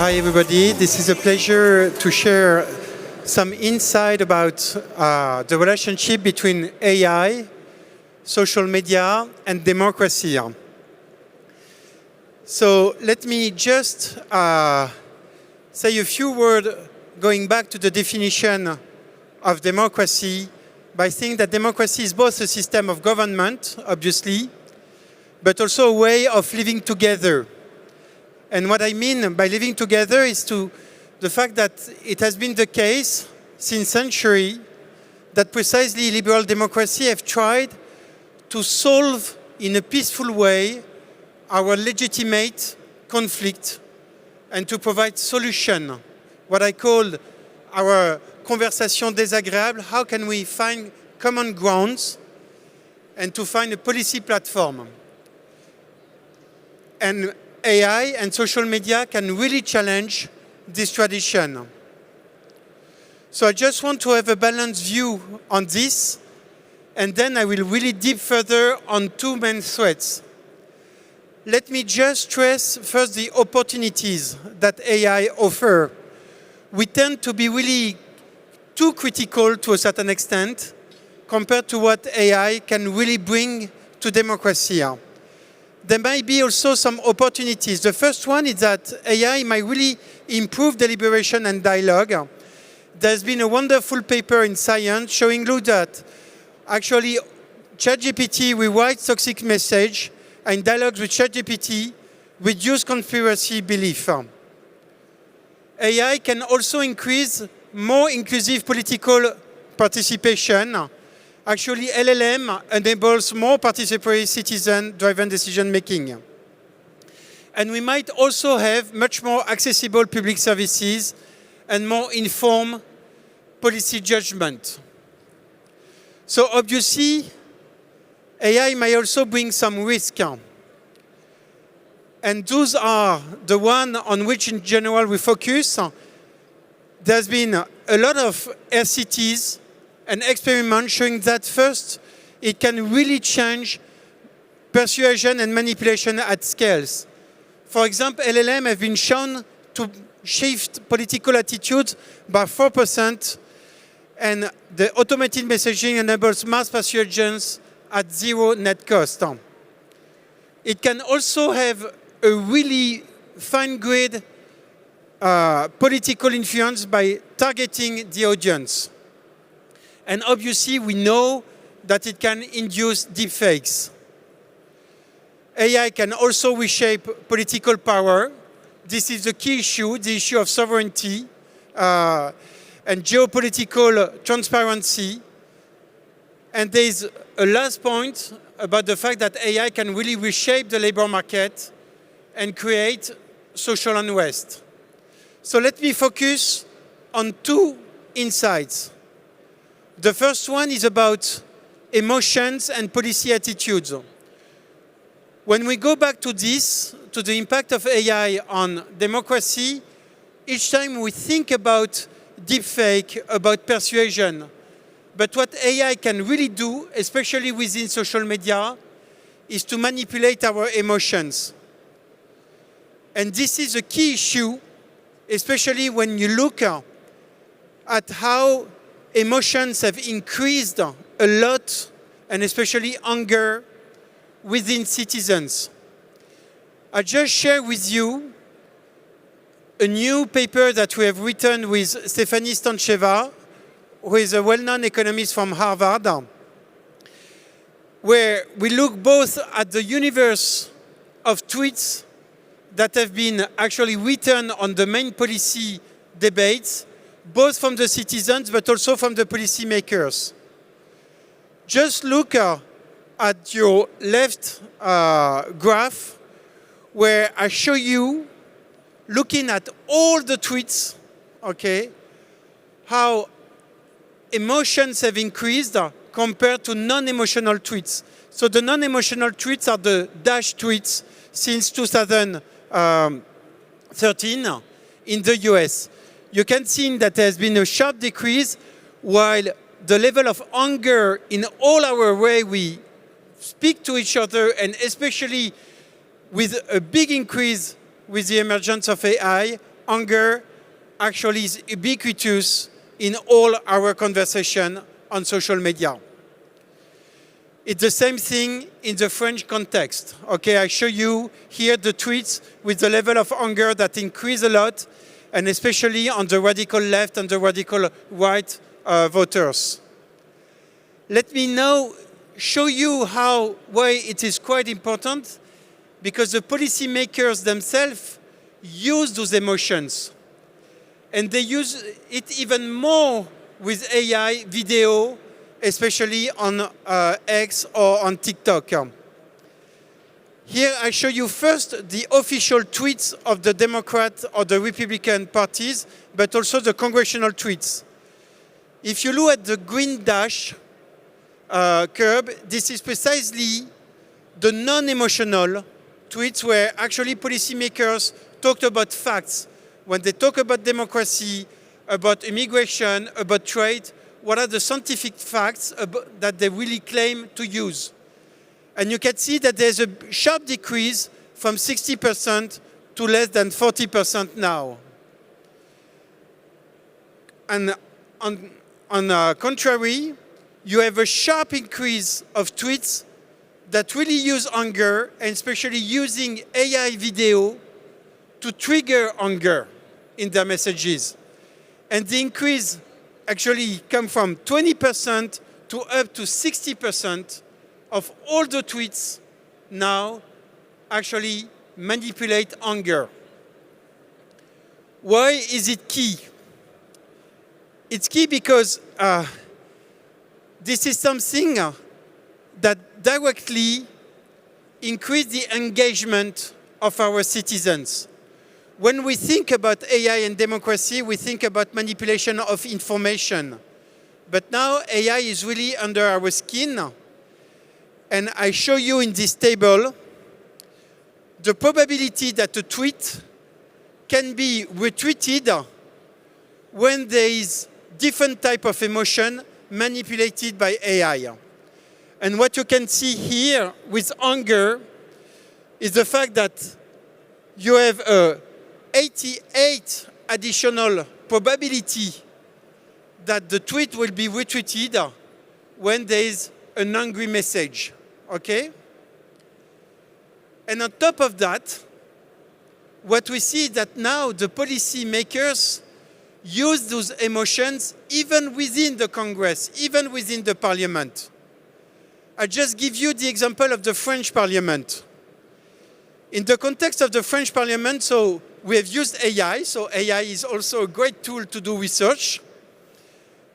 Hi everybody, this is a pleasure to share some insight about the relationship between AI, social media and democracy. So let me just say a few words going back to the definition of democracy by saying that democracy is both a system of government, obviously, but also a way of living together. And what I mean by living together is the fact that it has been the case since centuries that precisely liberal democracy have tried to solve in a peaceful way our legitimate conflict and to provide solution, what I call our conversation désagréable, how can we find common grounds and to find a policy platform. And AI and social media can really challenge this tradition. So I just want to have a balanced view on this, and then I will really deep further on two main threats. Let me just stress first the opportunities that AI offers. We tend to be really too critical to a certain extent compared to what AI can really bring to democracy. There might be also some opportunities. The first one is that AI might really improve deliberation and dialogue. There's been a wonderful paper in Science showing that actually ChatGPT rewrites toxic message and dialogues with ChatGPT reduce conspiracy belief. AI can also increase more inclusive political participation. Actually, LLM enables more participatory citizen-driven decision-making. And we might also have much more accessible public services and more informed policy judgment. So obviously, AI may also bring some risk. And those are the ones on which, in general, we focus. There's been a lot of RCTs and experiments showing that first, it can really change persuasion and manipulation at scales. For example, LLM have been shown to shift political attitudes by 4%, and the automated messaging enables mass persuasions at zero net cost. It can also have a really fine-grained political influence by targeting the audience. And obviously, we know that it can induce deepfakes. AI can also reshape political power. This is the key issue, the issue of sovereignty and geopolitical transparency. And there is a last point about the fact that AI can really reshape the labor market and create social unrest. So let me focus on two insights. The first one is about emotions and policy attitudes. When we go back to this, to the impact of AI on democracy, each time we think about deepfake, about persuasion. But what AI can really do, especially within social media, is to manipulate our emotions. And this is a key issue, especially when you look at how emotions have increased a lot, and especially anger within citizens. I just share with you a new paper that we have written with Stephanie Stancheva, who is a well-known economist from Harvard, where we look both at the universe of tweets that have been actually written on the main policy debates, both from the citizens, but also from the policymakers. Just look at your left graph, where I show you, looking at all the tweets, okay, how emotions have increased compared to non-emotional tweets. So the non-emotional tweets are the dash tweets since 2013 in the US. You can see that there has been a sharp decrease, while the level of anger in all our way we speak to each other, and especially with a big increase with the emergence of AI, anger actually is ubiquitous in all our conversation on social media. It's the same thing in the French context. Okay, I show you here the tweets with the level of anger that increase a lot, and especially on the radical left and the radical right voters. Let me now show you why it is quite important, because the policymakers themselves use those emotions. And they use it even more with AI video, especially on X or on TikTok. Here I show you first the official tweets of the Democrat or the Republican parties, but also the congressional tweets. If you look at the green dash curve, this is precisely the non-emotional tweets where actually policymakers talked about facts. When they talk about democracy, about immigration, about trade, what are the scientific facts that they really claim to use? And you can see that there's a sharp decrease from 60% to less than 40% now. And on the contrary, you have a sharp increase of tweets that really use anger, and especially using AI video to trigger anger in their messages. And the increase actually comes from 20% to up to 60% of all the tweets now actually manipulate anger. Why is it key? It's key because this is something that directly increases the engagement of our citizens. When we think about AI and democracy, we think about manipulation of information. But now AI is really under our skin. And I show you in this table the probability that a tweet can be retweeted when there is different type of emotion manipulated by AI. And what you can see here with anger is the fact that you have a 88 additional probability that the tweet will be retweeted when there is an angry message, okay? And on top of that, what we see is that now the policy makers use those emotions even within the Congress, even within the Parliament. I just give you the example of the French Parliament. In the context of the French Parliament, so we have used AI, so AI is also a great tool to do research,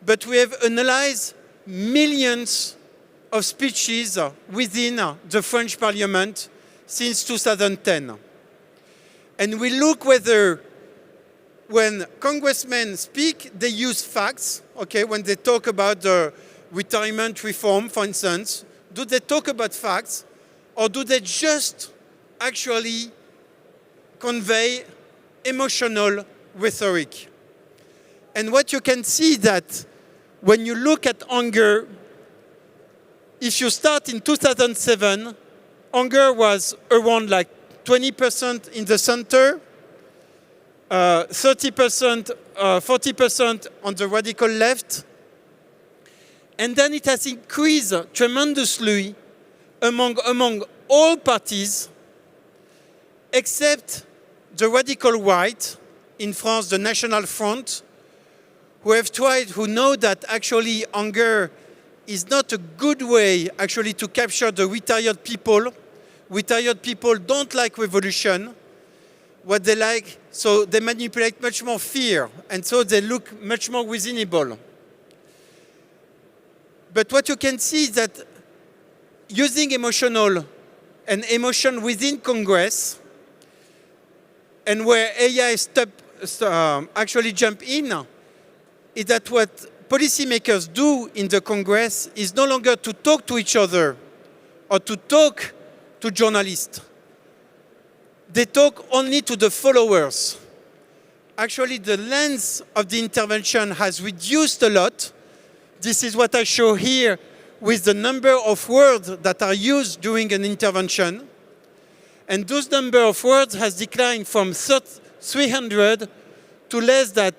but we have analyzed millions of speeches within the French Parliament since 2010. And we look whether when congressmen speak, they use facts, okay, when they talk about the retirement reform, for instance, do they talk about facts, or do they just actually convey emotional rhetoric? And what you can see that when you look at anger, if you start in 2007, anger was around like 20% in the center, 30%, 40% on the radical left, and then it has increased tremendously among all parties, except the radical right, in France, the National Front, who know that actually anger is not a good way actually to capture the retired people. Retired people don't like revolution. What they like, so they manipulate much more fear, and so they look much more reasonable. But what you can see is that using emotional and emotion within Congress, and where AI actually jump in, is that what policymakers do in the Congress is no longer to talk to each other or to talk to journalists. They talk only to the followers. Actually, the length of the intervention has reduced a lot. This is what I show here with the number of words that are used during an intervention. And those number of words has declined from 300 to less than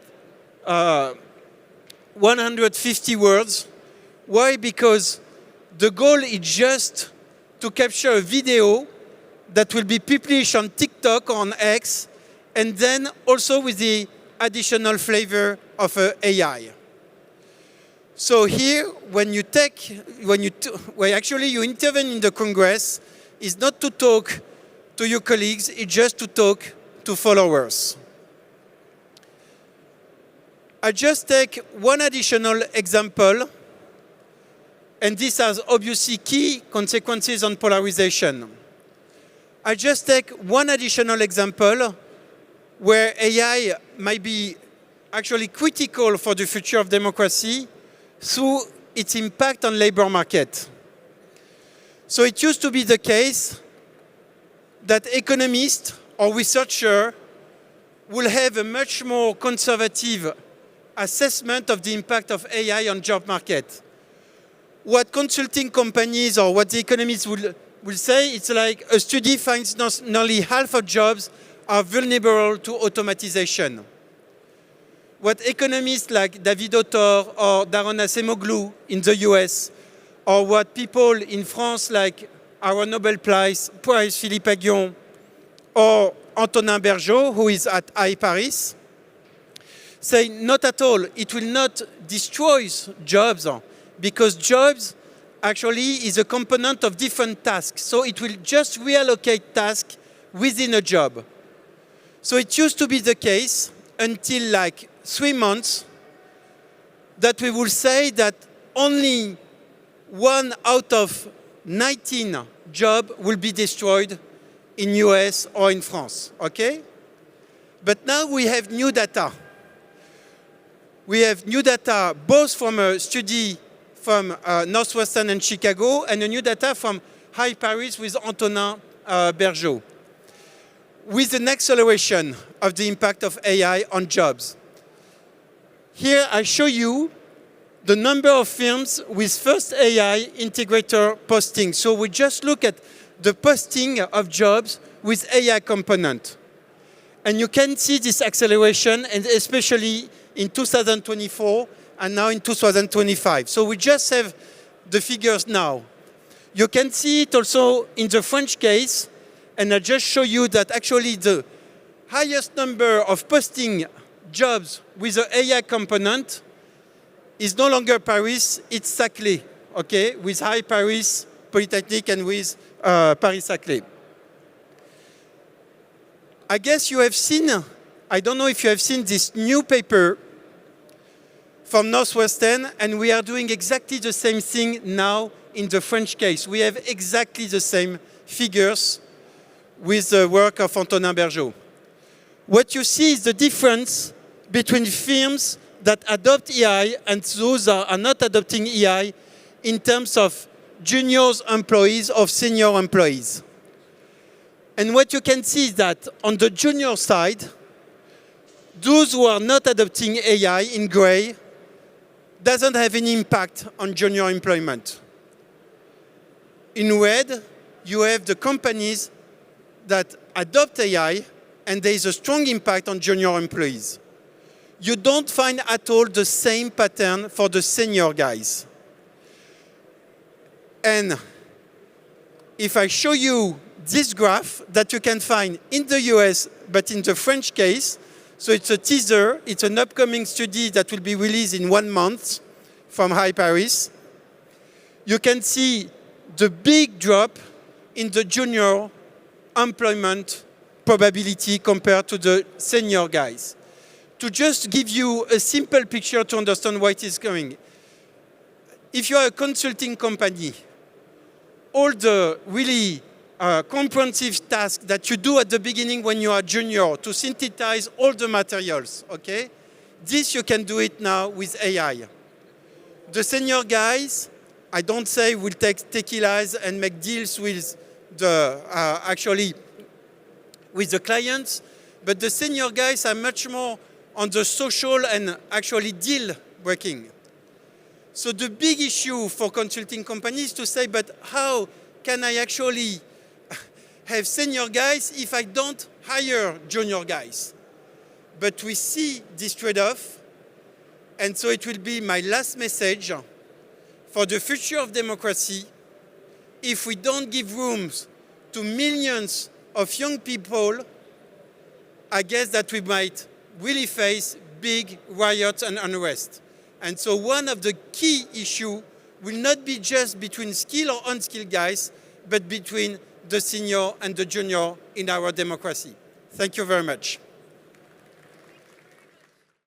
150 words. Why? Because the goal is just to capture a video that will be published on TikTok, on X, and then also with the additional flavor of AI. So here, when you intervene in the Congress, is not to talk to your colleagues, it's just to talk to followers. I just take one additional example, and this has obviously key consequences on polarization. I just take one additional example where AI might be actually critical for the future of democracy through its impact on labor market. So it used to be the case that economists or researchers will have a much more conservative assessment of the impact of AI on job market. What consulting companies or what the economists will say, it's like a study finds nearly half of jobs are vulnerable to automatization. What economists like David Autor or Daron Acemoglu in the US, or what people in France like our Nobel Prize Philippe Aghion, or Antonin Bergeau, who is at iParis, say not at all. It will not destroy jobs, because jobs actually is a component of different tasks. So it will just reallocate tasks within a job. So it used to be the case until like 3 months that we will say that only 1 out of 19 jobs will be destroyed in US or in France, okay? But now we have new data. We have new data both from a study from Northwestern and Chicago, and a new data from iParis with Antonin Bergeau, with an acceleration of the impact of AI on jobs. Here I show you the number of firms with first AI integrator posting. So we just look at the posting of jobs with AI component. And you can see this acceleration, and especially in 2024 and now in 2025. So we just have the figures now. You can see it also in the French case, and I just show you that actually the highest number of posting jobs with the AI component is no longer Paris, it's Saclay, okay, with iParis Polytechnique and with Paris-Saclay. I guess you have seen, I don't know if you have seen this new paper from Northwestern, and we are doing exactly the same thing now in the French case. We have exactly the same figures with the work of Antonin Bergeau. What you see is the difference between firms that adopt AI and those that are not adopting AI in terms of junior employees or senior employees. And what you can see is that on the junior side, those who are not adopting AI in gray doesn't have any impact on junior employment. In red, you have the companies that adopt AI, and there is a strong impact on junior employees. You don't find at all the same pattern for the senior guys. And if I show you this graph that you can find in the US, but in the French case, so it's a teaser, it's an upcoming study that will be released in 1 month from iParis. You can see the big drop in the junior employment probability compared to the senior guys. To just give you a simple picture to understand why it is going. If you are a consulting company, all the really comprehensive tasks that you do at the beginning when you are junior to synthesize all the materials, okay? This you can do it now with AI. The senior guys, I don't say will take tequilas and make deals with the, with the clients, but the senior guys are much more on the social and actually deal working. So the big issue for consulting companies to say, but how can I actually have senior guys if I don't hire junior guys? but we see this trade-off, and so it will be my last message for the future of democracy. If we don't give rooms to millions of young people, I guess that we might really face big riots and unrest. And so one of the key issues will not be just between skilled or unskilled guys, but between the senior and the junior in our democracy. Thank you very much.